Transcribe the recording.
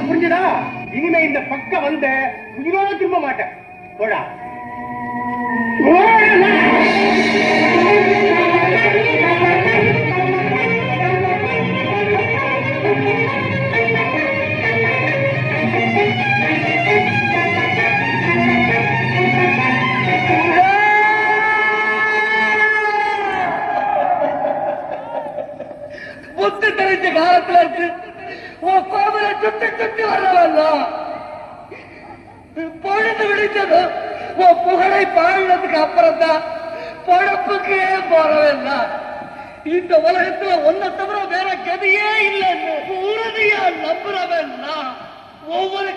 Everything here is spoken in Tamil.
புரிஞ்சுதா? இனிமே இந்த பக்கம் வந்த உயிரோட திரும்ப மாட்டேன். போடா. புத்து தெரிஞ்ச காலத்துல இருக்கு கோவில சுத்தி சுத்தி வரலாம். பொழுது விழிச்சதும் புகழை பாடினதுக்கு அப்புறம் தான் பொழப்புக்கே போறவேன்னா. இந்த உலகத்துல ஒன்ன தவிர வேற கதியே இல்லைன்னு உறுதியா நம்புறவன்னா ஒவ்வொரு